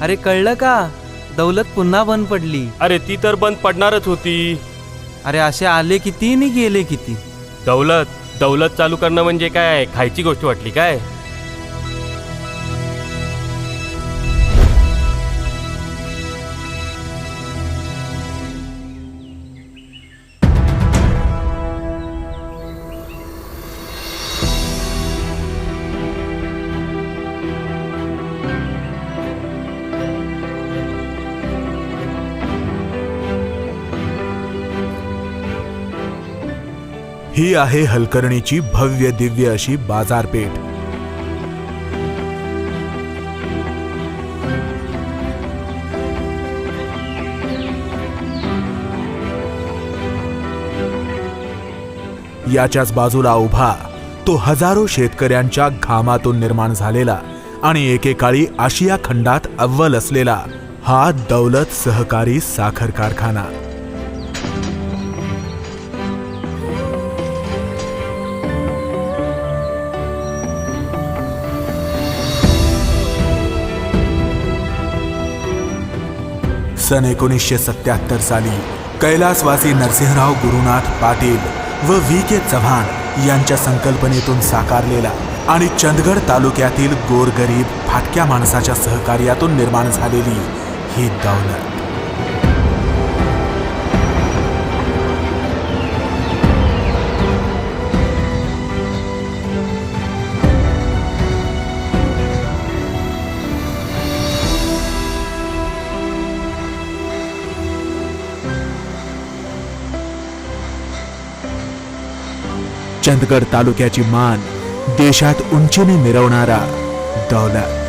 अरे कळलं का, दौलत पुन्हा बंद पडली. अरे ती तर बंद पडणारच होती. अरे असे आले किती आणि गेले किती. दौलत चालू करणं म्हणजे काय खायची गोष्ट वाटली काय? ही आहे हलकर्णीची भव्य दिव्य अशी बाजारपेठ. याच्याच बाजूला उभा तो हजारो शेतकऱ्यांच्या घामातून निर्माण झालेला आणि एकेकाळी आशिया खंडात अव्वल असलेला हा दौलत सहकारी साखर कारखाना. सन 1977 साली कैलासवासी नरसिंहराव गुरुनाथ पाटील व V.K. चव्हाण यांच्या संकल्पनेतून साकारलेला आणि चंदगड तालुक्यातील गोरगरीब फाटक्या माणसाच्या सहकार्यातून निर्माण झालेली ही दौलत. चंदगड तालुक्याची मान देशात उंचीने मिरवणारा दौलत.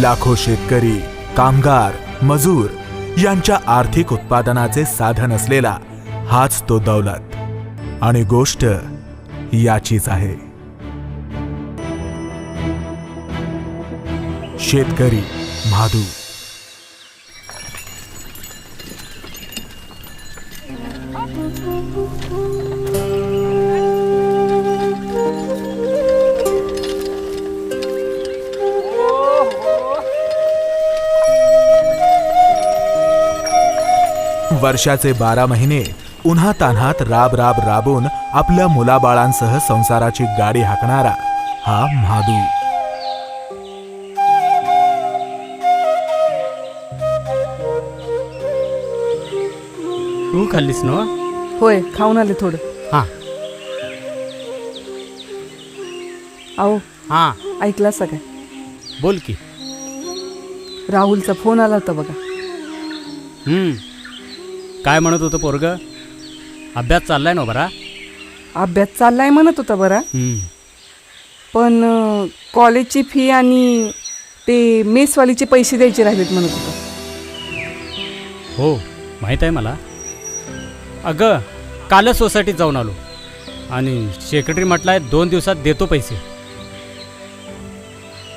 लाखो शेतकरी, कामगार, मजूर यांच्या आर्थिक उत्पादनाचे साधन असलेला हाच तो दौलत. आणि गोष्ट याचीच आहे. शेतकरी म्हादू. वर्षाचे 12 महिने उन्हा तान्हात राबून आपल्या मुलाबाळांसह संसाराची गाडी हाकणारा हा म्हादू. तू खाल्लीस ना? होय, खाऊन आले थोडं. हा आओ, हा ऐकला सगळं? बोल की. राहुलचा फोन आला होता बघा. काय म्हणत होतं पोरग? अभ्यास चाललाय ना बरा? अभ्यास चाललाय म्हणत होता बरा, पण कॉलेजची फी आणि ते मेसवालीचे पैसे द्यायचे राहिलेत म्हणत होता. हो माहीत आहे मला. अगं कालच सोसायटीत जाऊन आलो आणि सेक्रेटरी म्हटलाय 2 दिवसात देतो पैसे.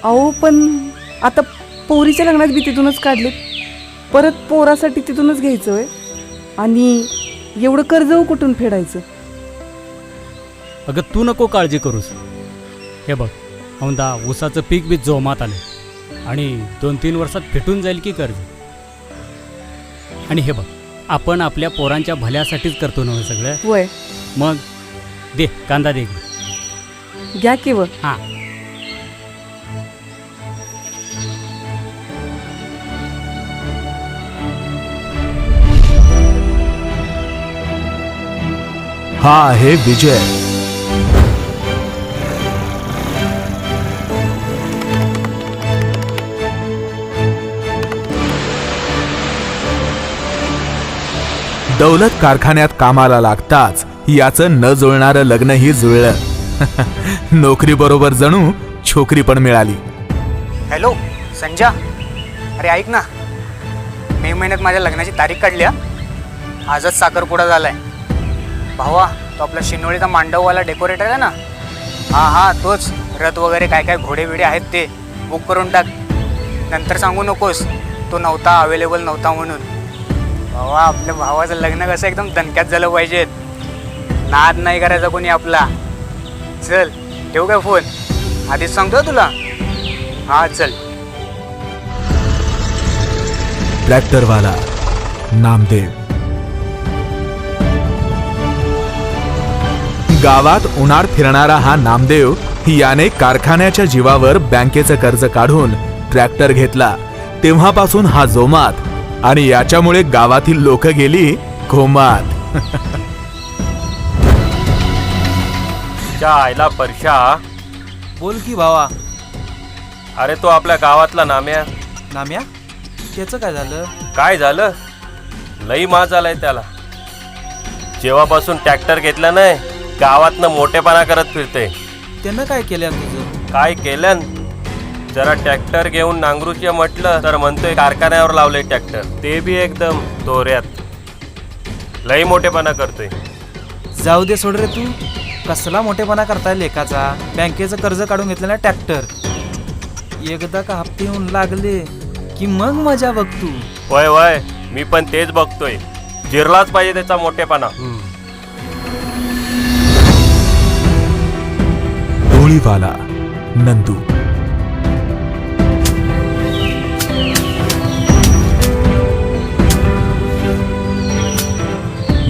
अहो पण आता पोरीच्या लग्नात बी तिथूनच काढलेत, परत पोरासाठी तिथूनच घ्यायचं आहे आणि एवढं कर्ज कुठून फेडायचं? अगं तू नको काळजी करूस. हे बघ औंदा ऊसाचं पीक बी जोमात आलं आणि 2-3 वर्षात फिटून जाईल की कर्ज. आणि हे बघ आपण आपल्या पोरांच्या भल्यासाठीच करतो ना सगळं. होय. मग दे कांदा दे. घ्या की व. हां हा आहे विजय. दौलत कारखान्यात कामाला लागताच याचं न जुळणारं लग्नही जुळलं. नोकरी बरोबर जणू छोकरी पण मिळाली. हॅलो संजा, अरे ऐक ना, मे महिन्यात माझ्या लग्नाची तारीख काढली हा. आजच साखरपुडा झालाय. भावा, तो आपला शिनोळीचा मांडववाला डेकोरेटर आहे ना, हा तोच. रथ वगैरे काय काय घोडे बिडे आहेत ते बुक करून टाक. नंतर सांगू नकोस तो नव्हता, अवेलेबल नव्हता म्हणून. भावा, आपल्या भावाचं लग्न कसं एकदम दणक्यात झालं पाहिजे. नाद नाही करायचा कोणी आपला. चल ठेवू काय फोन, आधीच सांगतो तुला. हा चल. ट्रॅक्टरवाला नामदेव. गावात उन्हाळ फिरणारा हा नामदेव याने कारखान्याच्या जीवावर बँकेचं कर्ज काढून ट्रॅक्टर घेतला. तेव्हापासून हा जोमात आणि याच्यामुळे गावातील लोक गेली कोमात. त्या आईला परशा, बोल की भावा. अरे तो आपल्या गावातला नाम्या. नाम्या? त्याचं काय झालं? काय झालं? लई माज आलाय त्याला. जेव्हापासून ट्रॅक्टर घेतला नाही, गावातनं मोठेपणा करत फिरते. त्यानं काय केलं तुझं? काय केलं? जरा ट्रॅक्टर घेऊन नांगरूचे म्हटलं तर म्हणतोय कारखान्यावर लावले ट्रॅक्टर, ते बी एकदम तोऱ्यात. लई मोठेपणा करतोय. जाऊ दे, सोड रे तू. कसला मोठेपणा करताय लेकाचा. बँकेचं कर्ज काढून घेतलं ना ट्रॅक्टर. एकदा का हप्ते येऊन लागले की मग मजा बघ तू. वय वय, मी पण तेच बघतोय. जिरलाच पाहिजे त्याचा मोठेपणा. डोळीवाला नंदू.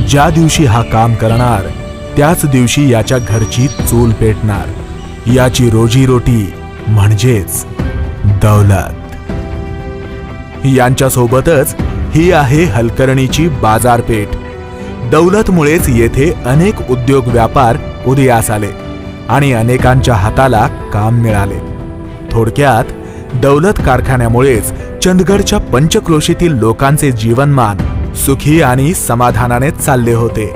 ज्या दिवशी हा काम करणार त्याच दिवशी याच्या घरची चूल पेटणार. याची रोजीरोटी म्हणजेच दौलत. यांच्यासोबतच ही आहे हलकर्णीची बाजारपेठ. दौलतमुळेच येथे अनेक उद्योग व्यापार उदयास आले आणि अनेकांच्या हाताला काम मिळाले. थोडक्यात दौलत कारखान्यामुळेच चंदगडच्या पंचक्रोशीतील लोकांचे जीवनमान सुखी आणि समाधानाने चालले होते.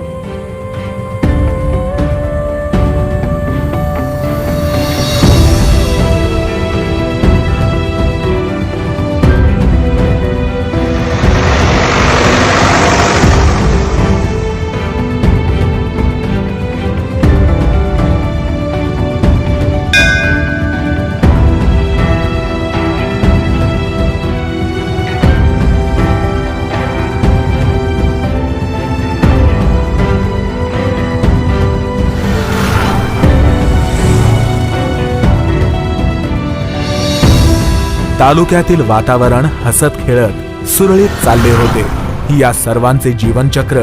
तालुक्यातील वातावरण हसत खेळत सुरळीत चालले होते. या सर्वांचे जीवनचक्र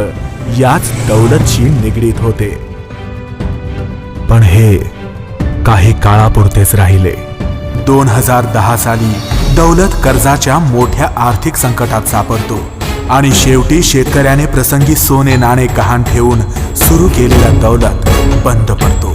याच दौलतशी निगडीत होते. पण हे काही काळापुरतेच राहिले. 2010 साली दौलत कर्जाच्या मोठ्या आर्थिक संकटात सापडतो आणि शेवटी शेतकऱ्याने प्रसंगी सोने नाणे गहाण ठेवून सुरू केलेला दौलत बंद पडतो.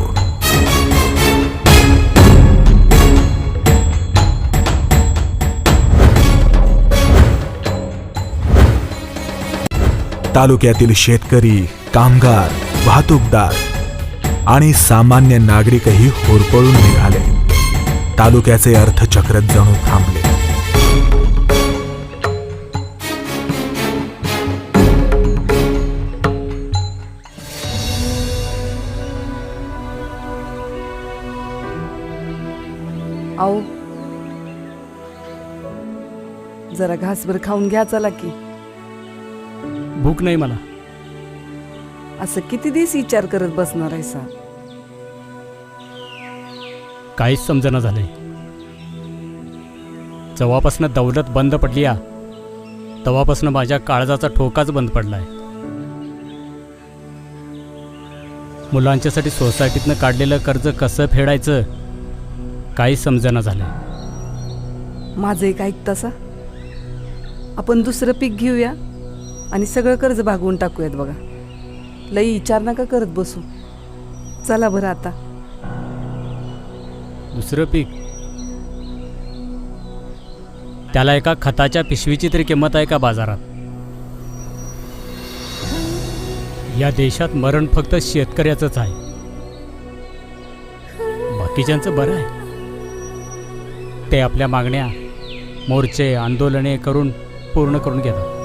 तालुक्यातील शेतकरी, कामगार, वाहतूकदार आणि सामान्य नागरिकही होरपळून निघाले. तालुक्याचे अर्थचक्र जणू थांबले. आओ, जरा घासभर खाऊन घ्या चला की. भूक नाही मला. असं किती दिवस विचार करत बसणार आहे सा? काहीच समजना झालंय. जेव्हापासनं दौलत बंद पडली तेव्हापासनं माझ्या काळजाचा ठोकाच बंद पडलाय. मुलांच्यासाठी सोसायटीतनं काढलेलं कर्ज कसं फेडायचं काहीच समजना झालंय. माझं एक ऐकतासा, आपण दुसरं पीक घेऊया आणि सगळं कर्ज भागवून टाकूयात बघा. लई विचार नका करत बसू. चला बरं आता. दुसरं पीक? त्याला एका खताच्या पिशवीची तरी किंमत आहे का बाजारात? या देशात मरण फक्त शेतकऱ्याचंच आहे. बाकीच्यांचं बरं आहे. ते आपल्या मागण्या मोर्चे आंदोलने करून पूर्ण करून घेतात.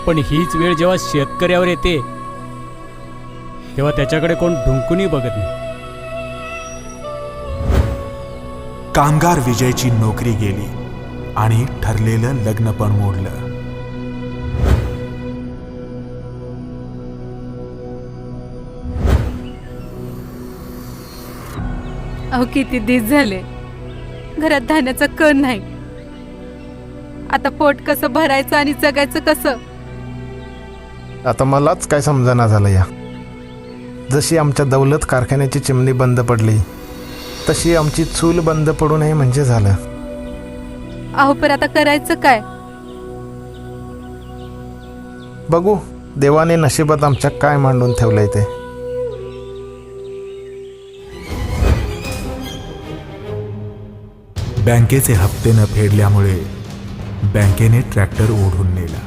पण हीच वेळ जेव्हा शेतकऱ्यावर येते तेव्हा त्याच्याकडे कोण ढुंकूनही बघत नाही. कामगार विजयची नोकरी गेली आणि ठरलेलं लग्न पण मोडलं. अहो किती दिस झाले, घरात धान्याचा कण नाही. आता पोट कसं भरायचं आणि जगायचं कसं? आता मलाच काय समजना झालं या. जशी आमच्या दौलत कारखान्याची चिमणी बंद पडली तशी आमची चूल बंद पडू नये म्हणजे झालं. अहो पण आता करायचं काय? बघू देवाने नशिबात आमच्या काय मांडून ठेवलंय ते. बँकेचे हप्ते न फेडल्यामुळे बँकेने ट्रॅक्टर ओढून नेला.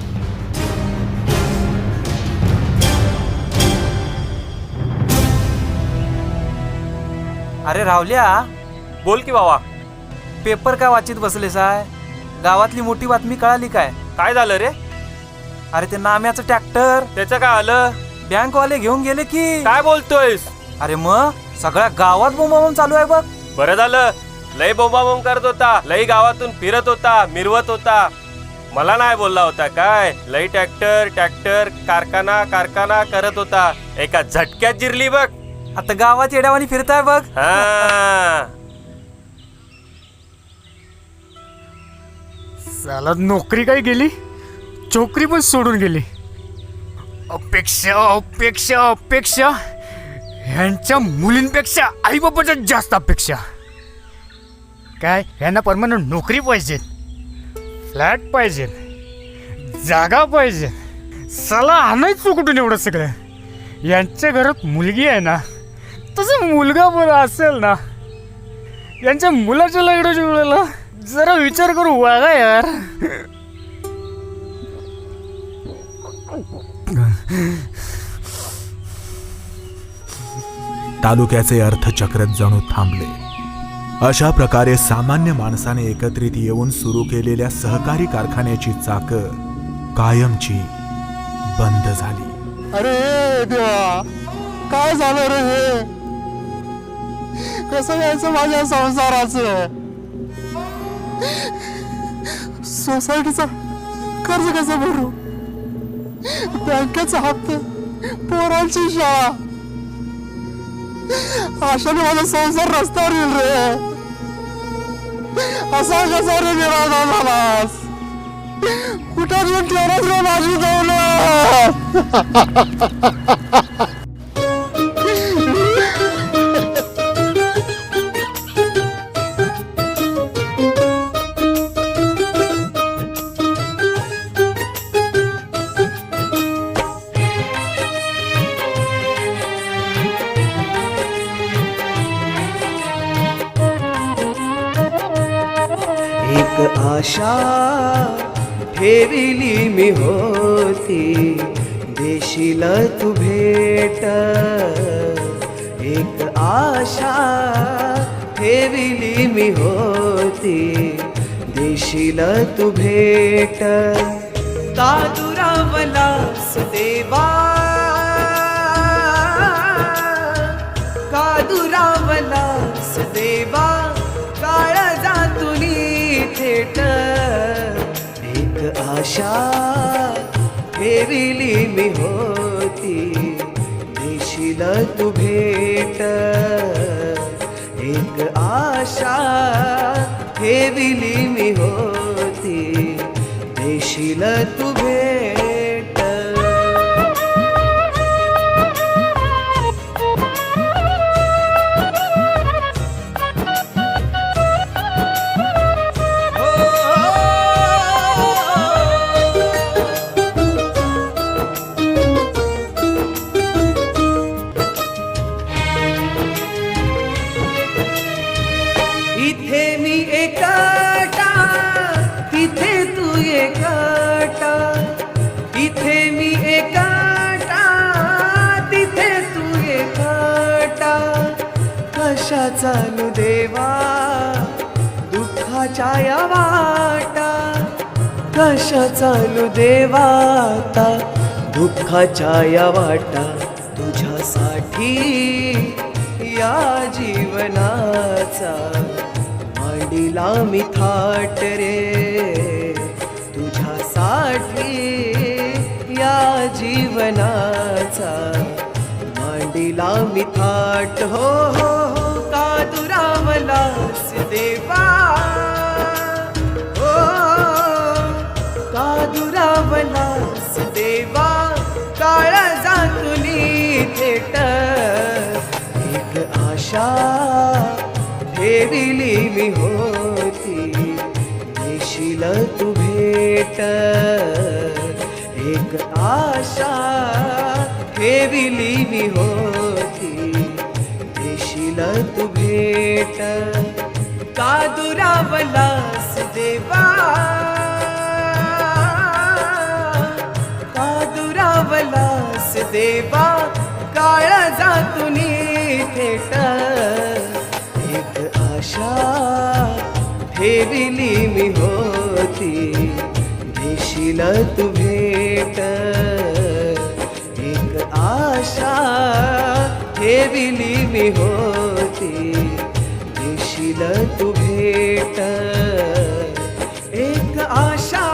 अरे रावल्या, बोल की बाबा. पेपर का वाचित बसलेस आहे? गावातली मोठी बातमी कळाली काय? काय झालं रे? अरे ते नाम्याचं ट्रॅक्टर त्याचं काय आलं? बँकवाले घेऊन गेले की. काय बोलतोयस? अरे मग सगळ्या गावात बोंबाबोंब चालू आहे बघ. बरं झालं. लई बोंबाबोंब करत होता, लई गावातून फिरत होता, मिरवत होता. मला नाही बोलला होता काय? लई ट्रॅक्टर ट्रॅक्टर कारखाना कारखाना करत होता. एका झटक्यात जिरली बघ. आता गावात येड्यावानी फिरताय बघ. हा. साला नोकरी काय गेली, चोकरी पण सोडून गेली. अपेक्षा अपेक्षा अपेक्षा, ह्यांच्या मुलींपेक्षा आईबापाच्या जास्त अपेक्षा. काय ह्यांना परमनंट नोकरी पाहिजे, फ्लॅट पाहिजे, जागा पाहिजे. साला आणायचं कुठून एवढं सगळं? यांच्या घरात मुलगी आहे ना, तसं मुलगा बरं असेल ना. यांच्या मुलाच्या लग्नाच्या वेळेला जरा विचार करू वागा यार. तालुक्याचे अर्थचक्र जणू थांबले. अशा प्रकारे सामान्य माणसाने एकत्रित येऊन सुरू केलेल्या सहकारी कारखान्याची चाकं कायमची बंद झाली. अरे देवा, काय झालं रे हे? कसं व्हायचं माझ्या संसाराचं? सोसायटीचा कर्ज कसं भरू? बँकेचा हप्ते, पोरांची शाळा, अशाने माझा संसार रस्त्यावर येईल रे. असा कसा रे निराळा झालास? कुठं घेऊन ठेवलास रे माझी दौलत? एक आशा ठेविली मी होती, देशील तू भेट. एक आशा ठेविली मी होती, देशील तू भेट. का दुरावला सुदेवा, का दुरावला सुदेवा, काळजा तुनी थेट. एक आशा ठेविली मी होती, देशील तू भेट. एक आशा ठेविली मी होती, देशील तू भेट. इथे मी एकटा, तिथे तू एकटा. इथे मी एकटा, चालू देवा दुःखाच्या या वाटा, कशा चालू देवा आता दुःखाच्या या वाटा, तुझ्यासाठी या जीवनाचा मांडीला मी थाट रे, तुझ्यासाठी या जीवनाचा मांडीला मी थाट. हो हो हो का दुरावलास देवा, हो का दुरावलास देवा, काळजातुनी थेट एक आशा ठेविली मी होती, देशील तू भेट. एक आशा ठेविली मी होती, देशील तू भेट. का दुरावलास देवा, का दुरावलास देवा, काळजातुनी थेट एक आशा ठेविली मी होती, देशील तू भेट. एक आशा ठेविली मी होती, देशील तू भेट. एक आशा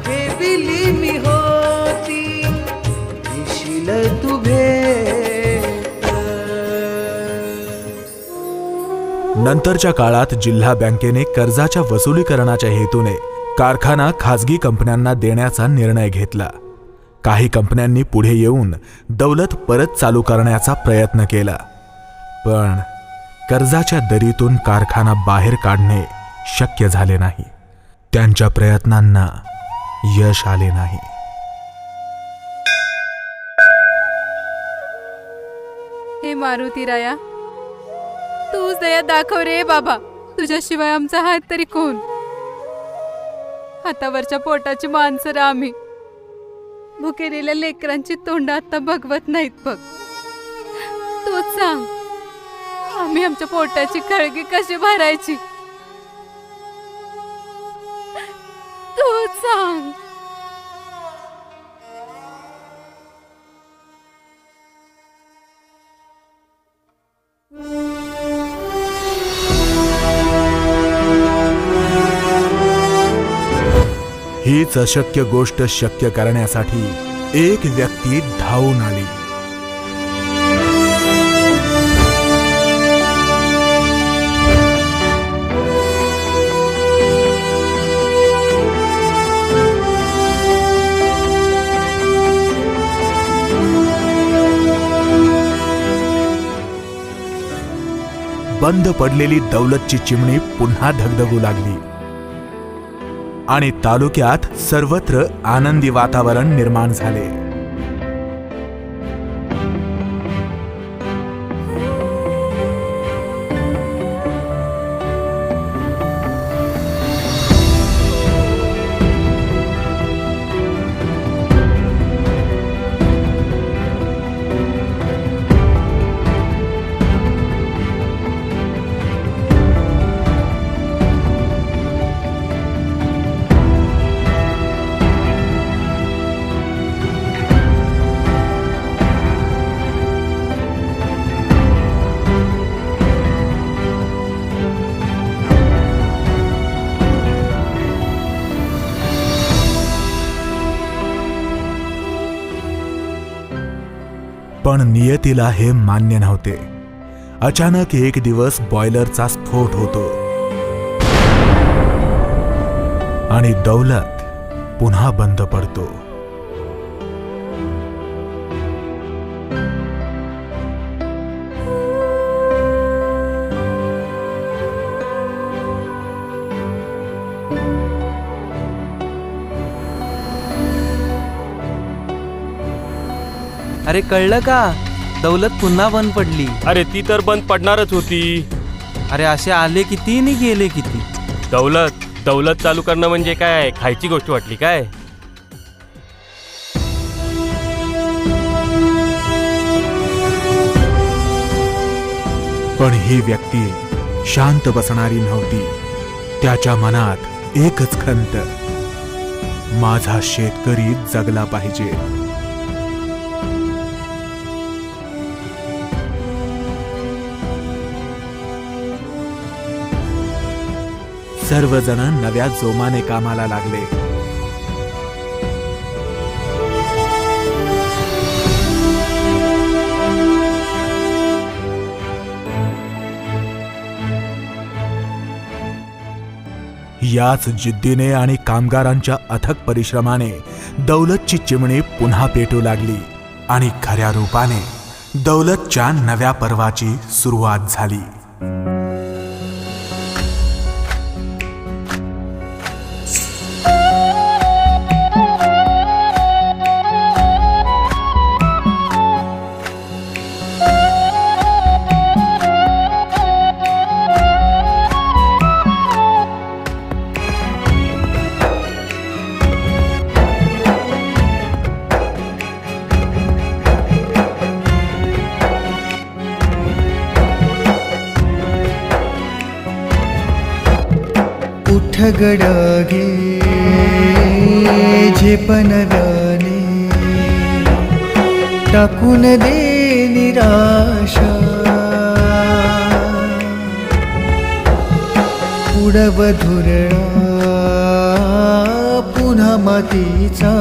ठेविली मी होती, देशील तू भेट. नंतरच्या काळात जिल्हा बँकेने कर्जाच्या वसुलीकरणाच्या हेतूने कारखाना खाजगी कंपन्यांना देण्याचा निर्णय घेतला. काही कंपन्यांनी पुढे येऊन दौलत परत चालू करण्याचा प्रयत्न केला, पण कर्जाच्या दरीतून कारखाना बाहेर काढणे शक्य झाले नाही. त्यांच्या प्रयत्नांना यश आले नाही. हे मारुतीराया, तूच दया दाखव रे बाबा, तुझ्याशिवाय आमचा हात तरी कोण. हातावरच्या पोटाची माणसं रे आम्ही, भुकेलेल्या लेकरांची तोंड आता बघवत नाहीत बघ. तूच सांग, आम्ही आमच्या पोटाची खळगी कशी भरायची, तूच सांग. हीच अशक्य गोष्ट शक्य करण्यासाठी एक व्यक्ती धावून आली. बंद पडलेली दौलतची चिमणी पुन्हा धगधगू लागली आणि तालुक्यात सर्वत्र आनंदी वातावरण निर्माण झाले. पण नियतीला हे मान्य नव्हते. अचानक एक दिवस बॉयलरचा स्फोट होतो आणि दौलत पुन्हा बंद पडतो. अरे कळलं का, दौलत पुन्हा बंद पडली. अरे ती तर बंद पडणारच होती. अरे असे आले किती आणि गेले किती. दौलत चालू करणं म्हणजे काय खायची गोष्ट वाटली काय. पण ही व्यक्ती शांत बसणारी नव्हती. त्याच्या मनात एकच खंत, माझा शेतकरी जगला पाहिजे. सर्वजण नव्या जोमाने कामाला लागले. याच जिद्दीने आणि कामगारांच्या अथक परिश्रमाने दौलतची चिमणी पुन्हा पेटू लागली आणि खऱ्या रूपाने दौलतच्या नव्या पर्वाची सुरुवात झाली. उठ गडगे झेपनव्याने टाकून दे निराशा. उडव धुरळा पुन्हा मातीचा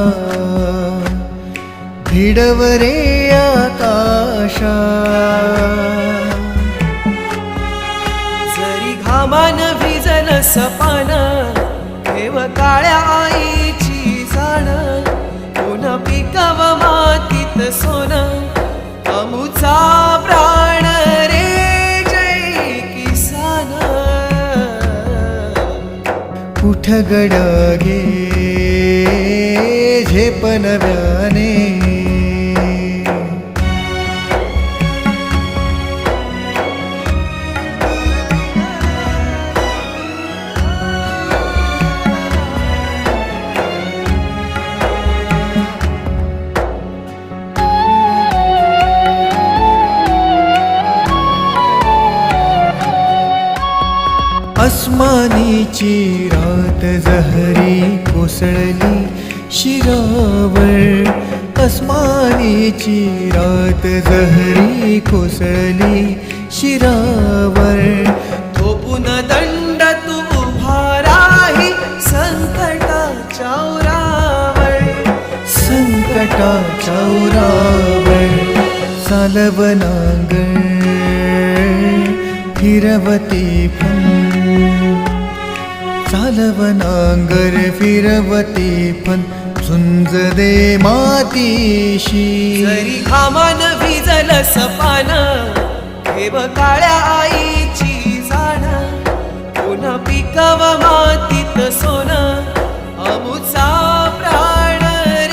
भिडव रे आकाशा. जरी घामान भिजल सपान ठेव काळ्या आईची जाण. पुन्हा पिकाव मातीत सोन अमुचा प्राण रे जय किसान. उठ गडगे झेपनव्याने अस्मानीची रात जहरी कोसळली शिरावर. अस्मानीची रात जहरी कोसळली शिरावर. थोपून दंड तू उभा राही संकटाच्या उरावर. संकटाच्या उरावर चालव नांगर फिरवते फन. चालव नांगर फिरवते फन झुंज दे मातीशी. जरी घामान भिजल सपान ठेव काळ्या आईची जाण. पुन्हा पिकाव मातीत सोन अमुचा प्राण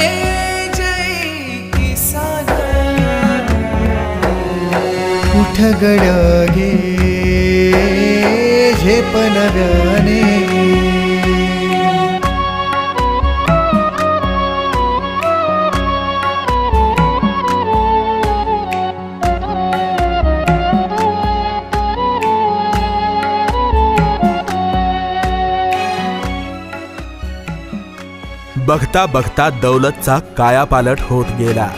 रे जय किसान. उठ गडगे झेपनव्याने बघता बघता दौलतचा कायापालट होत गेला.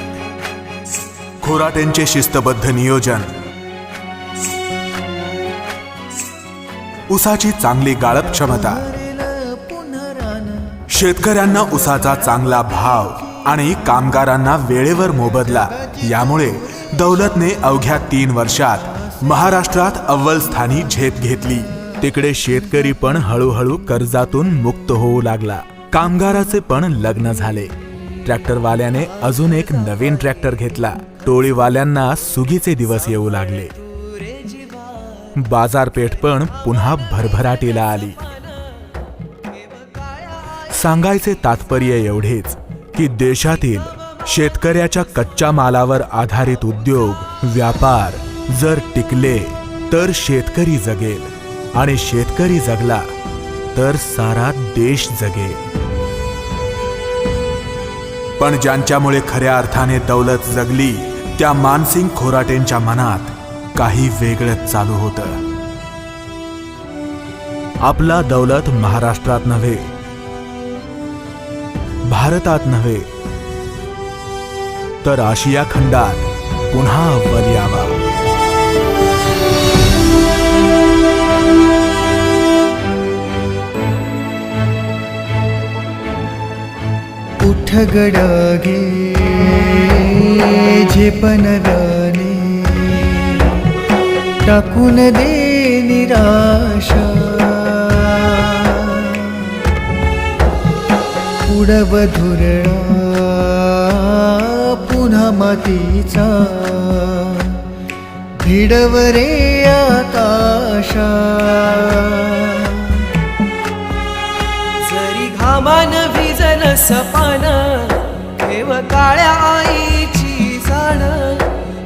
खोराटेंचे शिस्तबद्ध नियोजन, उसाची चांगली गाळप क्षमता, शेतकऱ्यांना उसाचा चांगला भाव आणि कामगारांना वेळेवर मोबदला, यामुळे दौलतने अवघ्या 3 वर्षात महाराष्ट्रात अव्वल स्थानी झेप घेतली. तिकडे शेतकरी पण हळूहळू कर्जातून मुक्त होऊ लागला. कामगाराचे पण लग्न झाले. ट्रॅक्टरवाल्याने अजून एक नवीन ट्रॅक्टर घेतला. टोळीवाल्यांना सुगीचे दिवस येऊ लागले. बाजारपेठ पण पुन्हा भरभराटीला आली. सांगायचे तात्पर्य एवढेच की देशातील शेतकऱ्याच्या कच्च्या मालावर आधारित उद्योग, व्यापार जर टिकले तर शेतकरी जगेल, आणि शेतकरी जगला तर सारा देश जगेल. पण ज्यांच्यामुळे खऱ्या अर्थाने दौलत जगली त्या मानसिंग खोराटेंच्या मनात काही वेगळंच चालू होतं. आपला दौलत महाराष्ट्रात नव्हे, भारतात नव्हे, तर आशिया खंडात पुन्हा अव्वल यावा. उठ गडा घे झेपणव्याने, टाकून दे निराशा. उडव धुरळा पुन्हा मातीचा, भिडव रे आकाशा. जरी घामान भिजल सपान, ठेव काळ्या आईची जाण.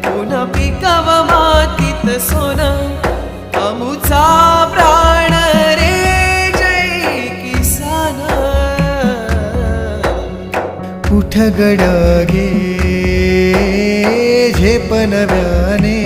पुन्हा पिकाव मातीत सोन, अमुचा प्राण रे जय किसान. उठ गडा घे झेपणव्याने,